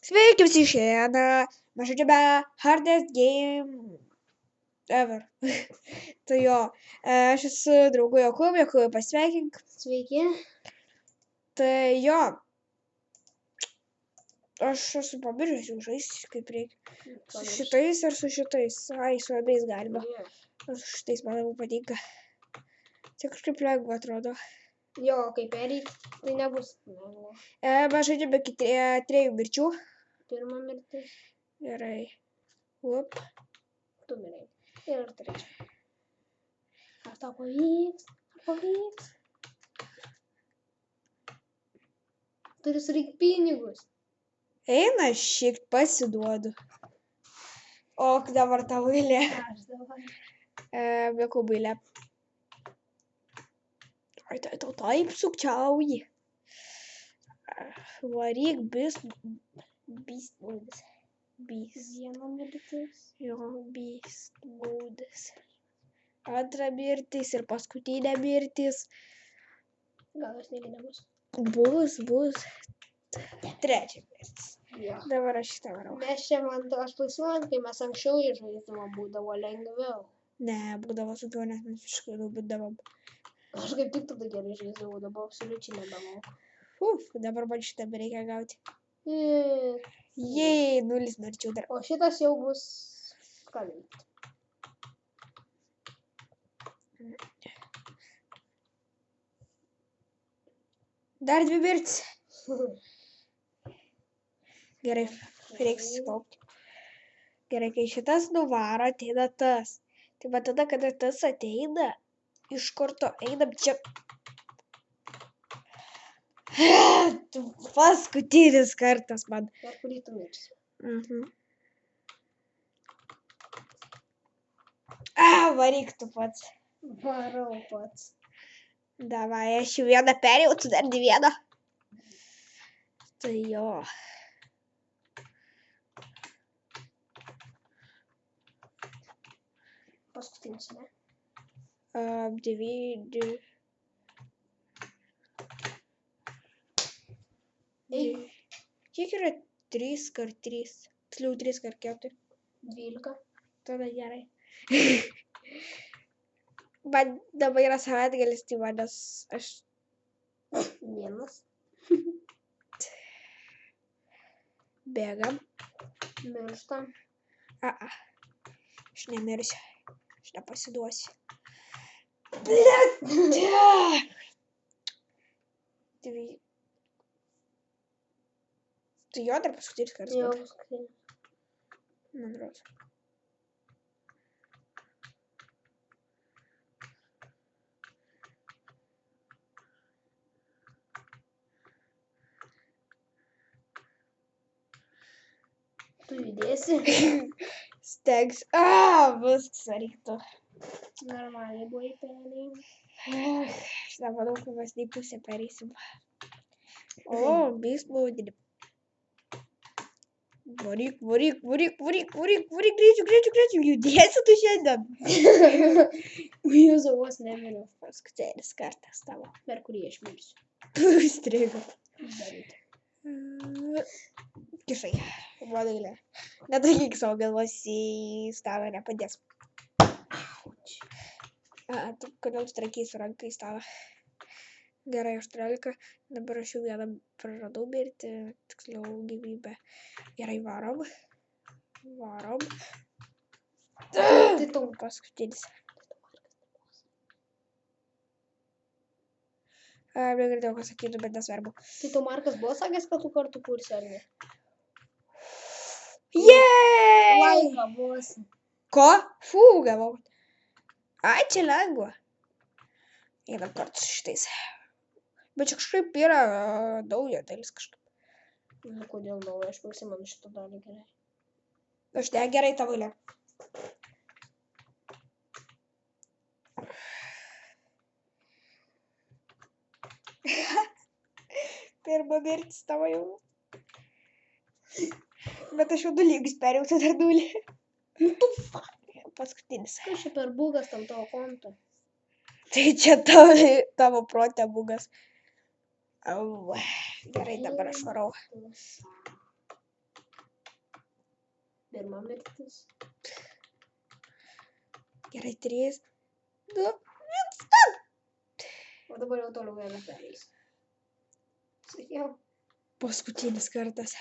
Sveiki visi šiandien. Mes žaidžiame Hardest Game Ever. Tai jo, aš esu draugu Jokūbu, pasveikink. Sveiki. Tai jo, aš esu pamiršęs jau žaisti, kaip reikia. Su šitais ar su šitais? Ai, su abiais galima. Su šitais man labiau patinka. Čia kažkaip lengva atrodo. Jo, kai pereit, tai nebus lengva. Mes žaidžiame iki 3 mirčių. Pirma mirtis, Gerai. Up. tu mirai. Ir trečia. Ar tau pavyks? Ar pavyks? Turi surinkti pinigus. Eina, šiek pasiduodu. O dabar tavo eilė. Aš dabar. Jokūbo eilė. Ai, tai tau taip sukčiauji. Varyk Beast Modes. Viena mirtis. Jo, Beast Modes. Antra mirtis ir paskutinė mirtis. Gal jos negi nebus. Bus. Trečia mirtis. Jo. Dabar aš šitą varau. Mes čia aš laisvojant, kai mes anksčiau žaisdavom, būdavo lengviau. Ne, būdavo sunkiau, nes mes visiškai nubūdavom. Aš kaip tik tada gerai žaisdavau, dabar absoliučiai nebemoku. Dabar man šitą reikia gauti. Ir... Jei, 0 mirčių dar. O šitas jau bus... Ką veikti? Dar 2 mirtis. Gerai, reiks sukaupti. Gerai, kai šitas nuvaro, ateina tas. Tai va tada, kada tas ateina, iš karto einam čia. Paskutinis kartas man. Per kurį tu mirsi. Varyk tu pats. Varau pats. Davai, aš jau vieną perėjau, tu dar 2. Tai jo. Paskutinis, ne? 9. Kiek yra 3x3? Tiksliau 3x4. 12. Tada gerai. Man dabar yra savaitgalis, tai manas aš... Vienas. Bėgam. Mirštam. Aš nemirsiu. Aš nepasiduosiu. Blet! Tai jo dar paskutinis kartas. Jo, paskutinis. Man atrodo. Tu judėsi. Stegs. Viskas reiktų. Normaliai buvai perėjai. Aš nemanau, kad mes nei pusę pereisim. Beast Mode. Varyk, greičiau. Judėsi tu šiandien. Jūsų vos nemiriau. Paskutinis kartas tavo. Per kurį aš mirsiu. Strigo. Daryti. Kišai. Mano eilė. Nedaryk savo galvos į stalą, nepadės. Tu kodėl tu trakiai su rankai į stalą? Gerai, 18. Dabar aš jau vieną praradau mirtį, tiksliau gyvybę. Gerai, varom. Tai tu Paskutinis. Negirdėjau, ką sakytų, bet nesvarbu. Tai tu Markas buvo sakęs, kad tu kartu kursi, ar ne? Jei! Laiką bus. Ko? Gavau. Ai, čia lengva. Einam kartu su šitais. Bet čia kažkaip yra nauja dalis kažkaip. Nu, kodėl nauja? Aš prisimenu šitą dalį gerai. Aš ne gerai tavo eilė. Pirma mirtis tavo jau. Bet aš jau 2 lygius perėjau, tai dar 0. Nu, tu Paskutinis. Kas čia per bugas tam tavo konto? Tai čia tavo protė bugas. Gerai, dabar aš varau. Pirma mirtis. Gerai, 3, 2. O dabar jau toliau nebepereis. Sakiau, Paskutinis kartas.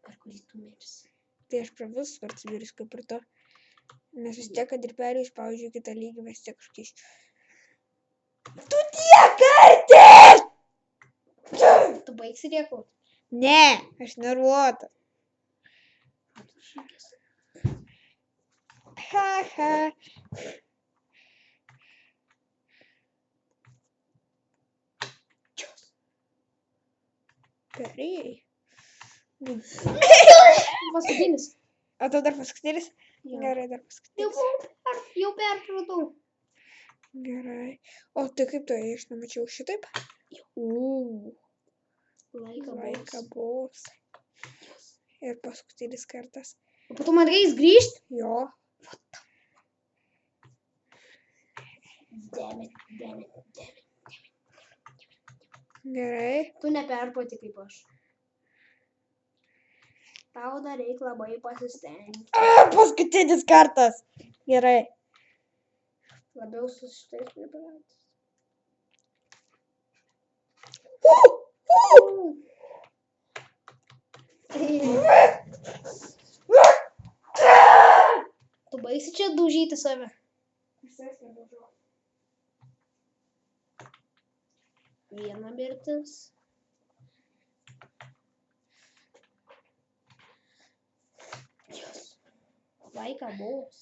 per kurį tu mirsi. Tai aš per visus kartus mirsiu kaip ir to. Nes vis tiek, kad ir perėjus, pavyzdžiui, kitą lygį, vis tiek kažkaip. Tu tiek kartį! Tu baigsi rėkauti. Ne, aš nervuota. Ha. Perėjai. Paskutinis. O tau dar paskutinis? Jo. Gerai, dar paskutinis. Jau perpratau. Gerai. O tai kaip tu aš nemačiau šitaip? Laika bus. Ir paskutinis kartas. O po to man reis grįžt? Jo. Damn it. Gerai. Tu neperprati kaip aš. Tau dar reik labai pasistengti. Paskutinis kartas. Gerai. Labiau su šitais pripratęs. Tu baigsi čia daužyti save. Viena mirtis. Laika bus.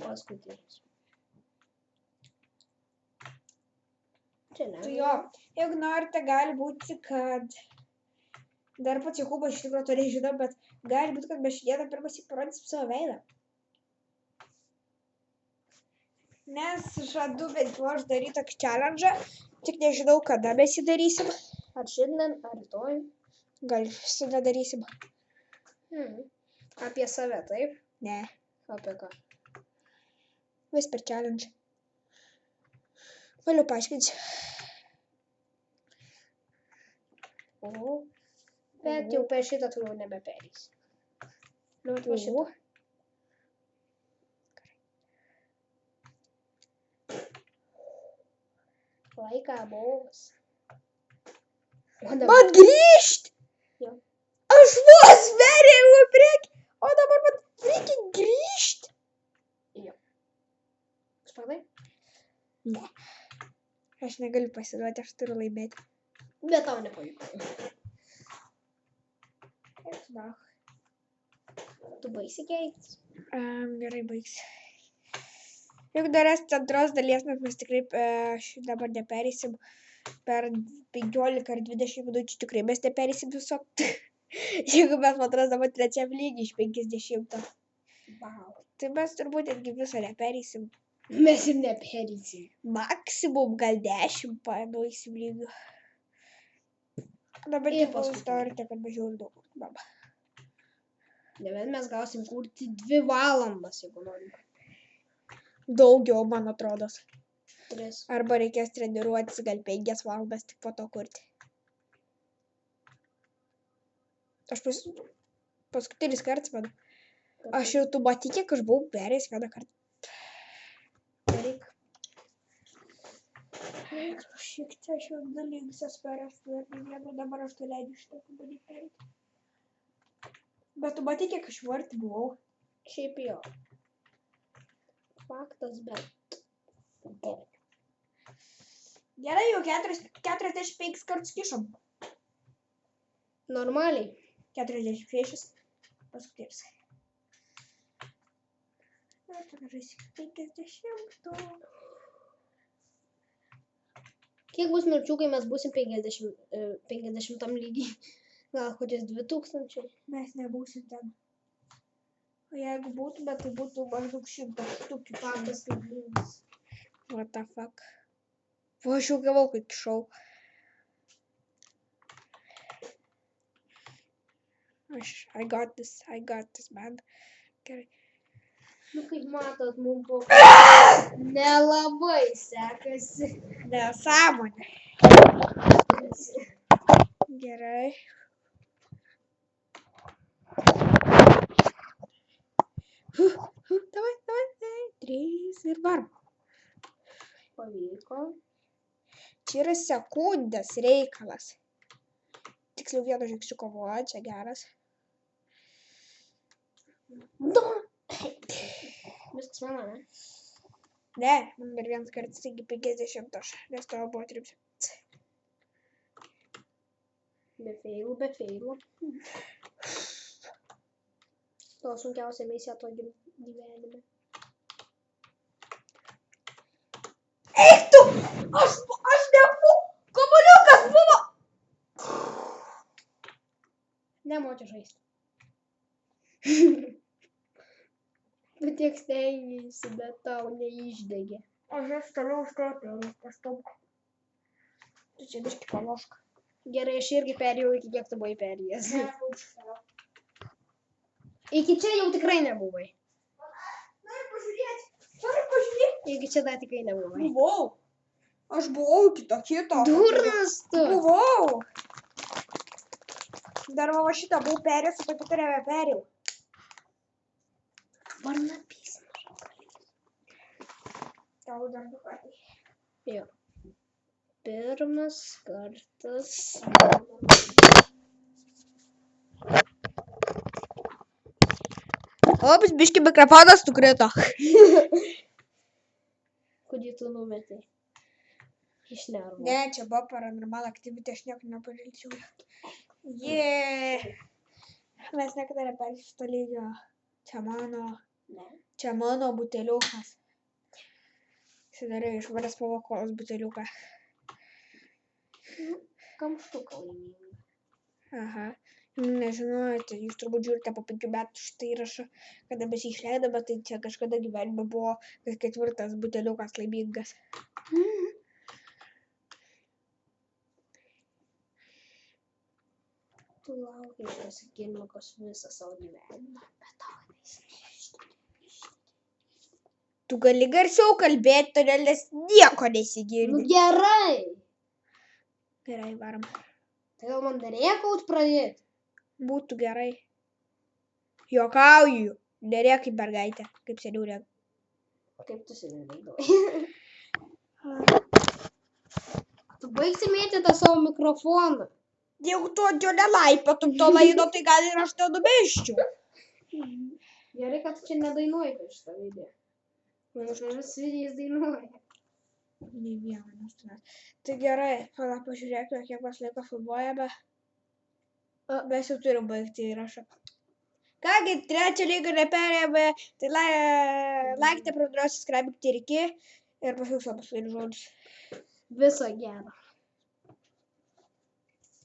Paskutinis. Čia ne. Tu jo, jeigu norite, gali būti, kad dar pats Jokūbas iš tikrųjų to nežino, bet gali būti, kad mes šiandieną pirmąsyk parodysim savo veidą. Nes žadu bent jau aš daryti tokį challenge, tik nežinau, kada mes jį darysim. Ar šiandien, ar rytoj? Gal visada darysim. Apie save, taip? Ne, Apie ką? vis per challenge. Vėliau paaiškinsiu. O. Bet jau per šitą tu jau nebeperys. Nu, per šitą. Laika bus. Man grįžt! Jo. Aš vos perėjau į priekį, o dabar man reikia grįžt. Spartai? Ne. Aš negaliu pasiduoti, aš turiu laimėti. Bet tau nepavyko. Tu baisi keiktis. Gerai, baigsiu. Jeigu dar esate antros dalies, nes mes tikrai dabar nepereisim per 15 ar 20 minučių, tikrai mes nepereisim viso. Jeigu mes matras dabar trečiam lygį iš 50. Wow. Tai mes turbūt irgi viso nepereisim. Mes ir neperysim. Maksimum gal 10 panuoisim lygių. Dabar Ir tipo jūs norite, kad mažiau ir daug. Mama. Nebent mes gausim kurti 2 valandas, jeigu norim. Daugiau, man atrodo. 3. Arba reikės treniruotis gal 5 valandas tik po to kurti. Aš paskutinis kartas, man. Aš jau tu matai, kiek aš buvau perėjęs vieną kartą. Daryk. Šiek tiek aš jau dalinksias perėsiu ir vienu dabar aš tu leidžiu šitą pabandyt perėti. Bet tu matai, kiek aš varti buvau. Šiaip jo. Faktas, bet. Gerai, jau 45 kartus kišom. Normaliai. 46. Paskutinis. Ir tada žaisi 50. Kiek bus mirčių, kai mes būsim 50 lygiai? Gal kokias 2000? Mes nebūsim ten. O jeigu būtume, tai būtų maždaug 100 štukių. Faktas kaip lygiais. What the fuck? O aš jau gavau, kai kišau. I got this, man. Gerai. Nu, kaip matot, mums buvo nelabai sekasi. Nesąmonė. Gerai. Davai. 3 ir varom. Pavyko. Čia yra sekundės reikalas. Tiksliau vieno žingsniuko buvo, čia geras. Viskas mano, ne? Ne, man dar vienas kartas, taigi 50 aš, nes tavo buvo 3. Be feilų. To sunkiausia misija to gyvenime. Eik tu! Aš nebu! Kamuoliukas buvo! Nemočiu žaisti. Tu tiek stengiasi, bet tau neišdegė. Aš toliau užkratau, nes pastumk. Tu čia biškį palošk. Gerai, aš irgi perėjau iki kiek tu buvai perėjęs. Iki čia jau tikrai nebuvai. Noriu pažiūrėti. Iki čia dar tikrai nebuvai. Buvau. Aš buvau iki to kito. Durnas tu. Buvau. Dar va šitą buvau perėjęs, o pati turėjau perėjau. Varna pisma. Tau dar du kartai. Jo. Pirmas kartas. Ops, biškį mikrofonas nukrito. Kodėl tu numetai? Iš nervų. Ne, čia buvo paranormal activity, aš nieko nepažilčiau. Mes niekada neperėsim šito lygio. Čia mano buteliukas. Sidarai iš varės pavokos buteliuką. Kamštuką laimėjau. Aha. Nežinote, jūs turbūt žiūrite po 5 metų šitą įrašą, kada mes jį išleidome, bet tai čia kažkada gyvenime buvo 4. buteliukas laimingas. Tu laukiai šios akimirkos visą savo gyvenimą, bet tau nesiryžti. Tu gali garsiau kalbėti, todėl nes nieko Nu nesigirdi. gerai. Gerai, varom. Tai gal man dar rėkaut pradėti? Būtų gerai. Juokauju. Nerėk kaip mergaitė, kaip seniau rėk. Kaip tu seniai veikdavai? Tu baigsi mėti tą savo mikrofoną. Jeigu tu ant jo nelaipotum to laido, tai gal ir aš tau numeščiau. Gerai, kad tu čia nedainuoji per šitą video. Mano žmogus vidijas dainuoja. Nei vieno nestumet. Tai gerai, pala pažiūrėkime, kiek mes laiko filmuojame. Mes jau turim baigti įrašą. Kągi, 3 lygą neperėjome, tai laikite, prenumeruokite, subscribe ir iki. Ir paskui savo paskutinius žodžius. Viso gero.